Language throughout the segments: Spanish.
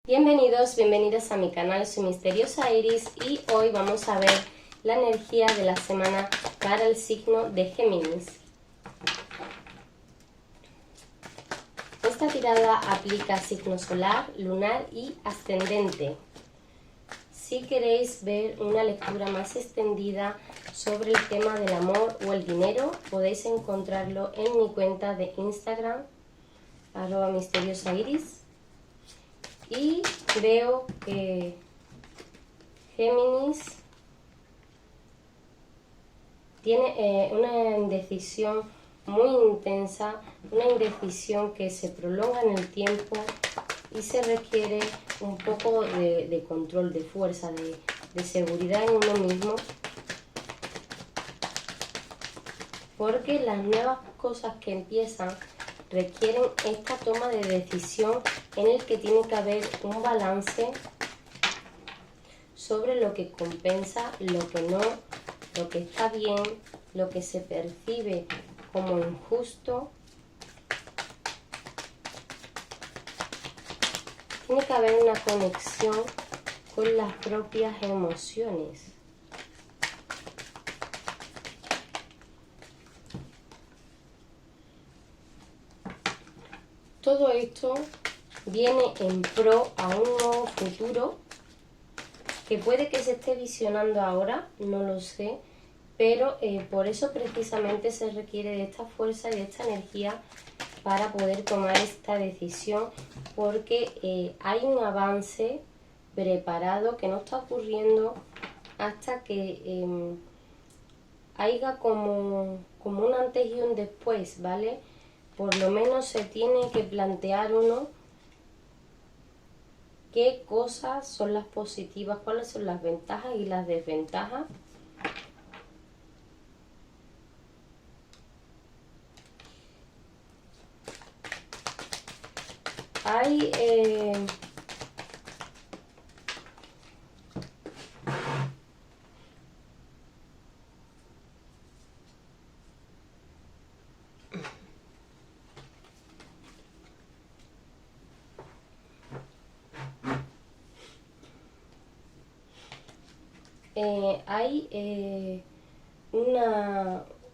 Bienvenidos, bienvenidas a mi canal, soy Misteriosa Iris y hoy vamos a ver la energía de la semana para el signo de Géminis. Esta tirada aplica signo solar, lunar y ascendente. Si queréis ver una lectura más extendida sobre el tema del amor o el dinero, podéis encontrarlo en mi cuenta de Instagram, @misteriosairis. Y veo que Géminis tiene una indecisión muy intensa, una indecisión que se prolonga en el tiempo y se requiere un poco de control, de fuerza, de seguridad en uno mismo, porque las nuevas cosas que empiezan requieren esta toma de decisión en el que tiene que haber un balance sobre lo que compensa, lo que no, lo que está bien, lo que se percibe como injusto. Tiene que haber una conexión con las propias emociones. Todo esto viene en pro a un nuevo futuro que puede que se esté visionando ahora, no lo sé, pero por eso precisamente se requiere de esta fuerza y de esta energía para poder tomar esta decisión, porque hay un avance preparado que no está ocurriendo hasta que haya como un antes y un después, ¿vale? Por lo menos se tiene que plantear uno qué cosas son las positivas, cuáles son las ventajas y las desventajas. Hay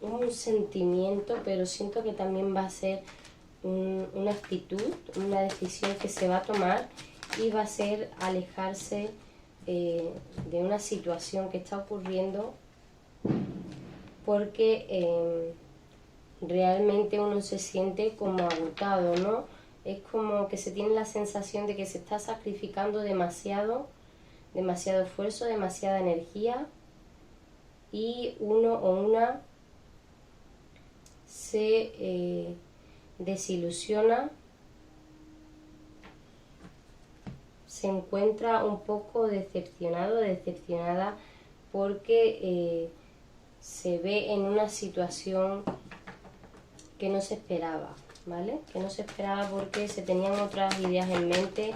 un sentimiento, pero siento que también va a ser una actitud, una decisión que se va a tomar y va a ser alejarse de una situación que está ocurriendo, porque realmente uno se siente como agotado, ¿no? Es como que se tiene la sensación de que se está sacrificando demasiado esfuerzo, demasiada energía, y uno o una se desilusiona, se encuentra un poco decepcionado, decepcionada, porque se ve en una situación que no se esperaba, ¿vale? Que no se esperaba porque se tenían otras ideas en mente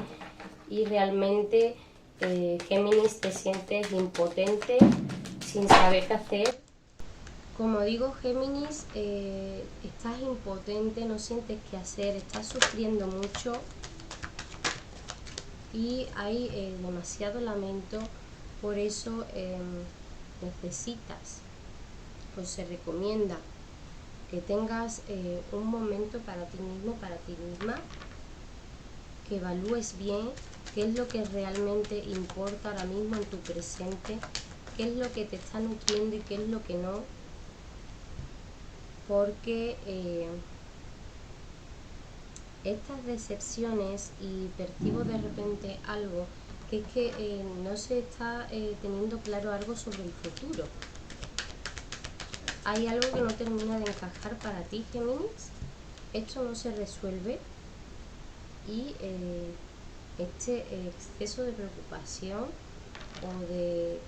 y realmente Géminis, te sientes impotente, sin saber qué hacer. Como digo, Géminis, estás impotente, no sientes qué hacer, estás sufriendo mucho y hay demasiado lamento, por eso necesitas, pues se recomienda que tengas un momento para ti mismo, para ti misma, que evalúes bien qué es lo que realmente importa ahora mismo en tu presente, qué es lo que te está nutriendo y qué es lo que no, porque estas decepciones, y percibo de repente algo, que es que no se está teniendo claro algo sobre el futuro. Hay algo que no termina de encajar para ti, Géminis. Esto no se resuelve y este exceso de preocupación o de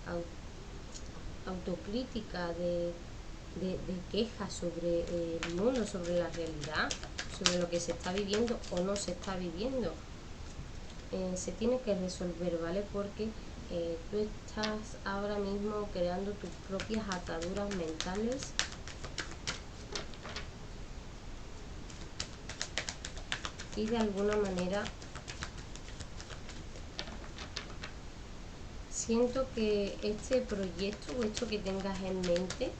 autocrítica, de quejas sobre el mundo, sobre la realidad, sobre lo que se está viviendo o no se está viviendo, se tiene que resolver, ¿vale? Porque tú estás ahora mismo creando tus propias ataduras mentales y de alguna manera siento que este proyecto o esto que tengas en mente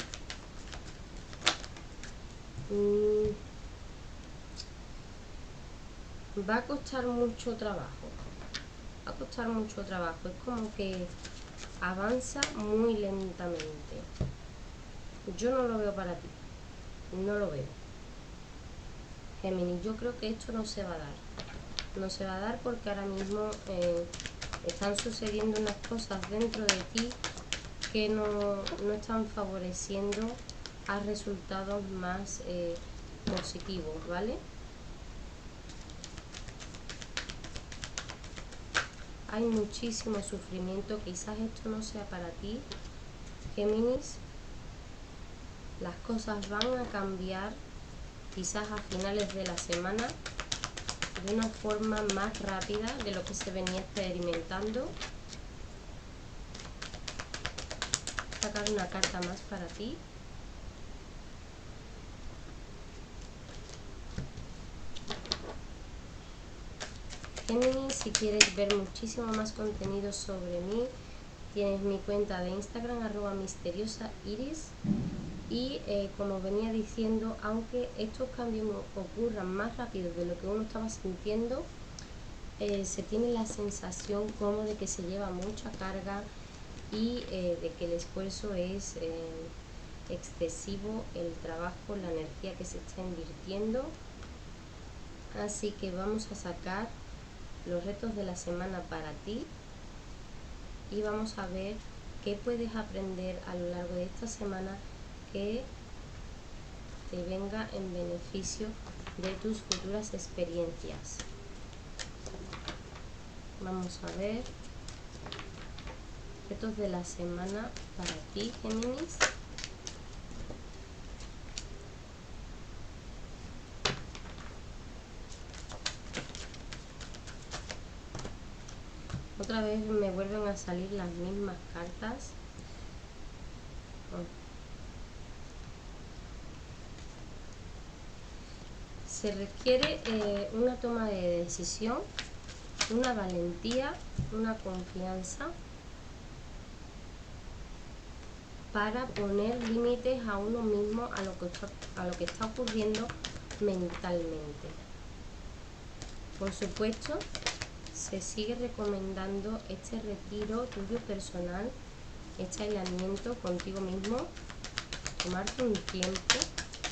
va a costar mucho trabajo. Va a costar mucho trabajo. Es como que avanza muy lentamente. Yo no lo veo para ti. No lo veo. Géminis, yo creo que esto no se va a dar. No se va a dar porque ahora mismo están sucediendo unas cosas dentro de ti que no están favoreciendo a resultados más positivos, ¿vale? Hay muchísimo sufrimiento, quizás esto no sea para ti, Géminis. Las cosas van a cambiar quizás a finales de la semana de una forma más rápida de lo que se venía experimentando. Sacar una carta más para ti. Géminis, si quieres ver muchísimo más contenido sobre mí, tienes mi cuenta de Instagram, @misteriosairis. Y como venía diciendo, aunque estos cambios ocurran más rápido de lo que uno estaba sintiendo, se tiene la sensación como de que se lleva mucha carga y de que el esfuerzo es excesivo, el trabajo, la energía que se está invirtiendo. Así que vamos a sacar los retos de la semana para ti y vamos a ver qué puedes aprender a lo largo de esta semana que te venga en beneficio de tus futuras experiencias. Vamos a ver retos de la semana para ti, Géminis. Otra vez me vuelven a salir las mismas cartas. Se requiere una toma de decisión, una valentía, una confianza para poner límites a uno mismo a lo que está ocurriendo mentalmente. Por supuesto, se sigue recomendando este retiro tuyo personal, este aislamiento contigo mismo, tomarte un tiempo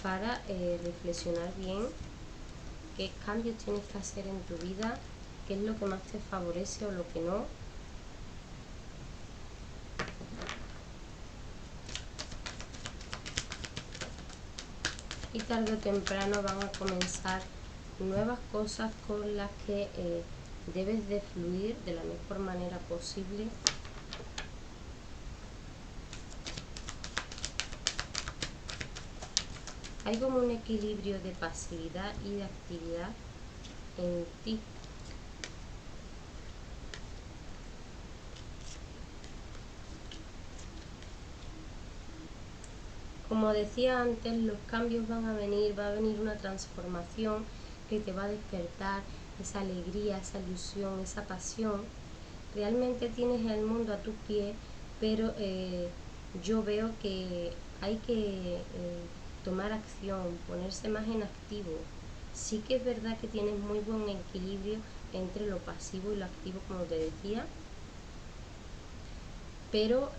para reflexionar bien qué cambios tienes que hacer en tu vida, qué es lo que más te favorece o lo que no. Y tarde o temprano van a comenzar nuevas cosas con las que debes de fluir de la mejor manera posible. Hay como un equilibrio de pasividad y de actividad en ti. Como decía antes, los cambios van a venir, va a venir una transformación que te va a despertar esa alegría, esa ilusión, esa pasión. Realmente tienes el mundo a tus pies, pero yo veo que hay que tomar acción, ponerse más en activo. Sí que es verdad que tienes muy buen equilibrio entre lo pasivo y lo activo, como te decía, pero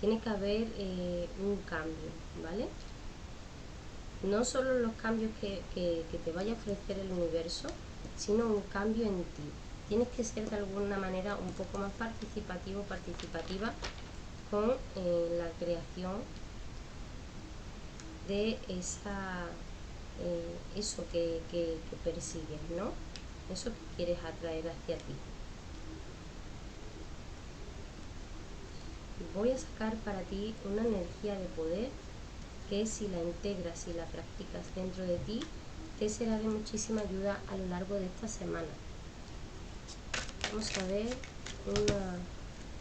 tiene que haber un cambio, ¿vale? No solo los cambios que te vaya a ofrecer el universo, sino un cambio en ti. Tienes que ser de alguna manera un poco más participativo, participativa con la creación de eso que persigues, ¿no? Eso que quieres atraer hacia ti. Voy a sacar para ti una energía de poder que, si la integras y la practicas dentro de ti, te será de muchísima ayuda a lo largo de esta semana. Vamos a ver una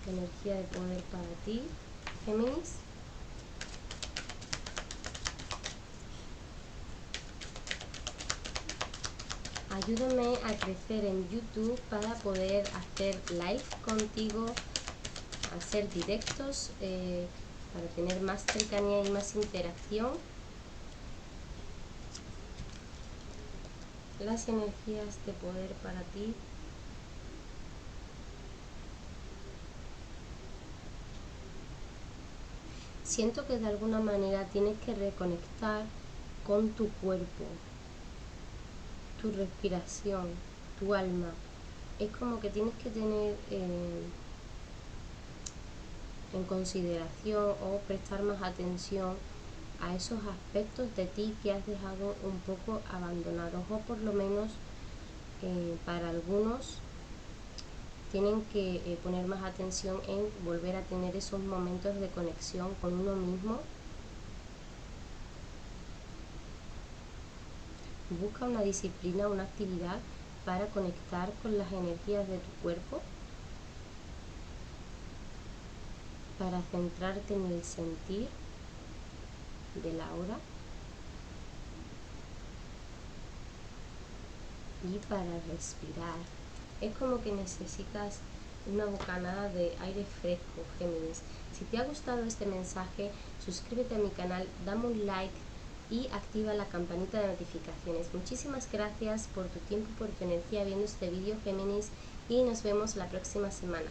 energía de poder para ti, Géminis. ayúdame a crecer en YouTube para poder hacer live contigo, hacer directos, para tener más cercanía y más interacción. Las energías de poder para ti. Siento que de alguna manera tienes que reconectar con tu cuerpo, tu respiración, tu alma. Es como que tienes que tener en consideración o prestar más atención a esos aspectos de ti que has dejado un poco abandonados, o por lo menos para algunos tienen que poner más atención en volver a tener esos momentos de conexión con uno mismo. Busca una disciplina, una actividad para conectar con las energías de tu cuerpo, para centrarte en el sentir de la hora y para respirar. Es como que necesitas una bocanada de aire fresco, Géminis. Si te ha gustado este mensaje, suscríbete a mi canal, dame un like y activa la campanita de notificaciones. Muchísimas gracias por tu tiempo y por tu energía viendo este vídeo, Géminis, y nos vemos la próxima semana.